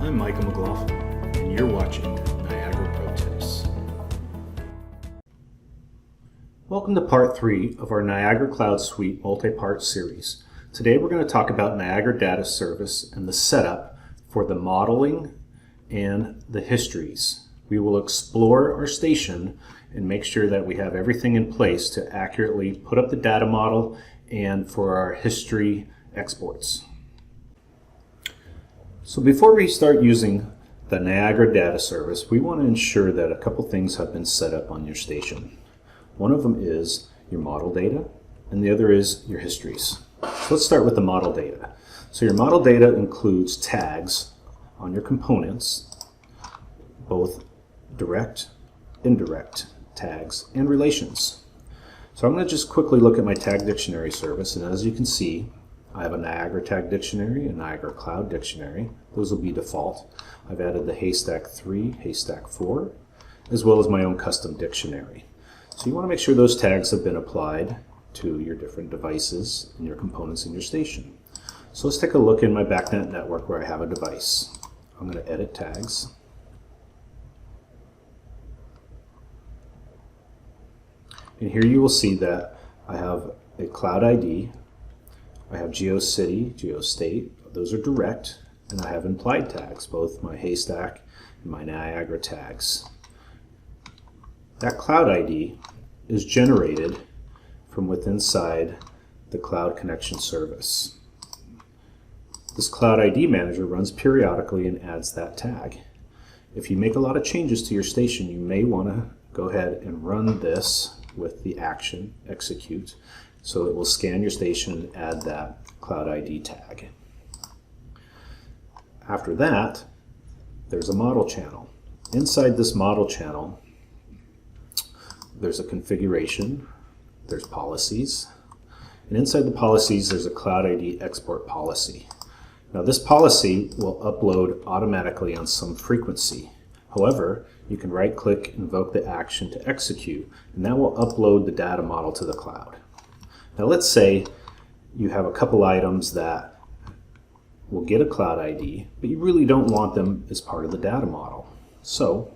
I'm Michael McLaughlin, and you're watching Niagara Pro Tips. Welcome to part 3 of our Niagara Cloud Suite multi-part series. Today we're going to talk about Niagara Data Service and the setup for the modeling and the histories. We will explore our station and make sure that we have everything in place to accurately put up the data model and for our history exports. So before we start using the Niagara Data Service, we want to ensure that a couple things have been set up on your station. One of them is your model data, and the other is your histories. So let's start with the model data. So your model data includes tags on your components, both direct, indirect tags, and relations. So I'm going to just quickly look at my tag dictionary service, and as you can see, I have a Niagara Tag Dictionary, a Niagara Cloud Dictionary. Those will be default. I've added the Haystack 3, Haystack 4, as well as my own custom dictionary. So you want to make sure those tags have been applied to your different devices and your components in your station. So let's take a look in my BACnet network where I have a device. I'm going to edit tags. And here you will see that I have a Cloud ID. I have GeoCity, GeoState, those are direct, and I have implied tags, both my Haystack and my Niagara tags. That Cloud ID is generated from within inside the Cloud Connection Service. This Cloud ID Manager runs periodically and adds that tag. If you make a lot of changes to your station, you may want to go ahead and run this with the action execute. So it will scan your station and add that Cloud ID tag. After that, there's a model channel. Inside this model channel, there's a configuration, there's policies, and inside the policies there's a Cloud ID export policy. Now this policy will upload automatically on some frequency. However, you can right-click, invoke the action to execute, and that will upload the data model to the cloud. Now let's say you have a couple items that will get a Cloud ID, but you really don't want them as part of the data model. So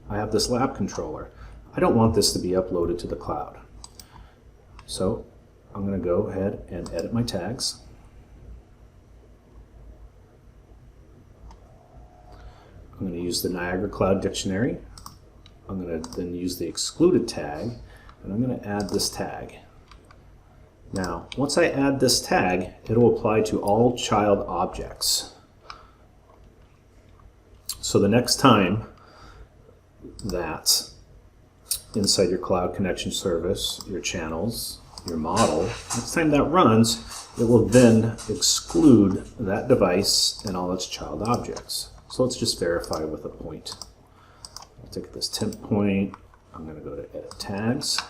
I have this lab controller. I don't want this to be uploaded to the cloud. So I'm going to go ahead and edit my tags. I'm going to use the Niagara Cloud Dictionary. I'm going to then use the excluded tag, and I'm going to add this tag. Now, once I add this tag, it will apply to all child objects. So the next time that inside your Cloud Connection Service, your channels, your model, next time that runs, it will then exclude that device and all its child objects. So let's just verify with a point. I'll take this temp point. I'm going to go to Edit Tags.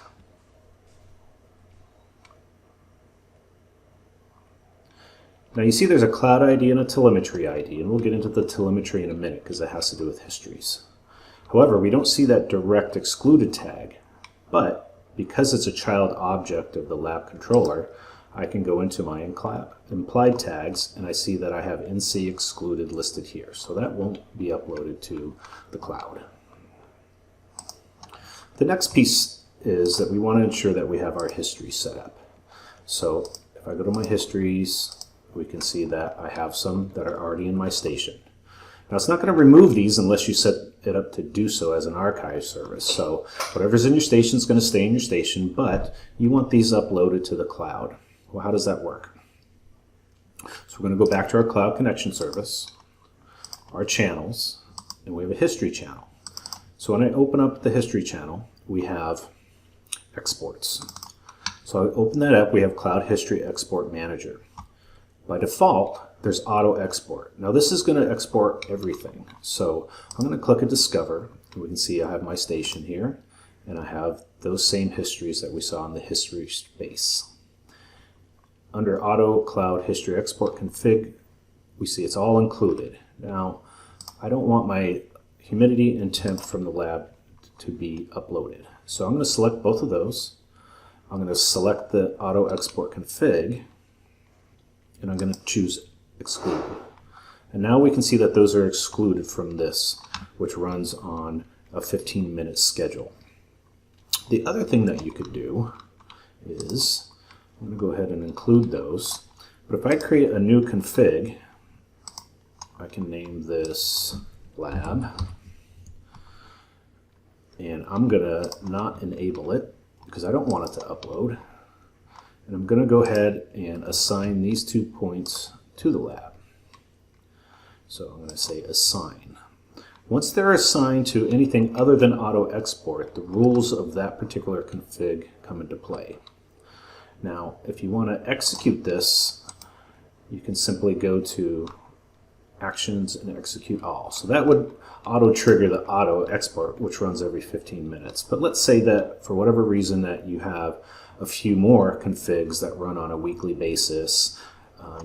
Now you see there's a Cloud ID and a Telemetry ID, and we'll get into the Telemetry in a minute because it has to do with histories. However, we don't see that direct excluded tag, but because it's a child object of the lab controller, I can go into my implied tags and I see that I have NC excluded listed here. So that won't be uploaded to the cloud. The next piece is that we want to ensure that we have our history set up. So if I go to my histories, we can see that I have some that are already in my station. Now it's not going to remove these unless you set it up to do so as an archive service. So whatever's in your station is going to stay in your station, but you want these uploaded to the cloud. Well, how does that work? So we're going to go back to our Cloud Connection Service, our channels, and we have a history channel. So when I open up the history channel, we have exports. So I open that up, we have Cloud History Export Manager. By default, there's auto export. Now this is going to export everything. So I'm going to click a Discover, and we can see I have my station here, and I have those same histories that we saw in the history space. Under Auto Cloud History Export Config, we see it's all included. Now, I don't want my humidity and temp from the lab to be uploaded. So I'm going to select both of those. I'm going to select the Auto Export Config, and I'm going to choose Exclude. And now we can see that those are excluded from this, which runs on a 15-minute schedule. The other thing that you could do is, I'm going to go ahead and include those, but if I create a new config, I can name this lab, and I'm going to not enable it because I don't want it to upload. And I'm going to go ahead and assign these 2 points to the lab. So I'm going to say assign. Once they're assigned to anything other than auto export, the rules of that particular config come into play. Now, if you want to execute this, you can simply go to Actions and Execute All. So that would auto trigger the auto export, which runs every 15 minutes. But let's say that for whatever reason that you have a few more configs that run on a weekly basis,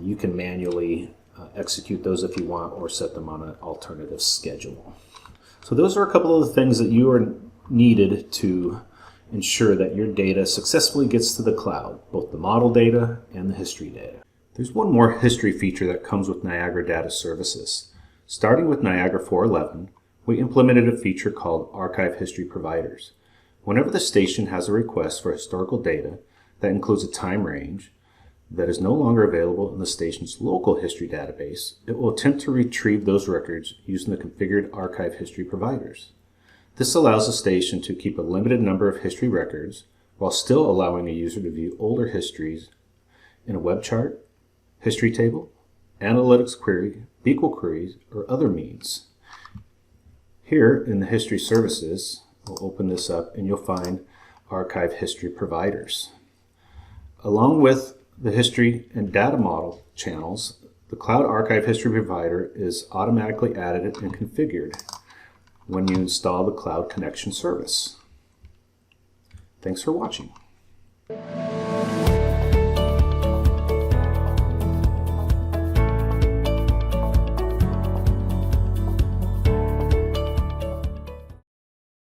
you can manually execute those if you want, or set them on an alternative schedule. So those are a couple of the things that you are needed to ensure that your data successfully gets to the cloud, both the model data and the history data. There's one more history feature that comes with Niagara Data Services. Starting with Niagara 4.11, we implemented a feature called Archive History Providers. Whenever the station has a request for historical data that includes a time range that is no longer available in the station's local history database, it will attempt to retrieve those records using the configured Archive History Providers. This allows the station to keep a limited number of history records while still allowing a user to view older histories in a web chart, history table, analytics query, BQL queries, or other means. Here in the History Services, we'll open this up and you'll find Archive History Providers. Along with the history and data model channels, the Cloud Archive History Provider is automatically added and configured when you install the Cloud Connection service. Thanks for watching.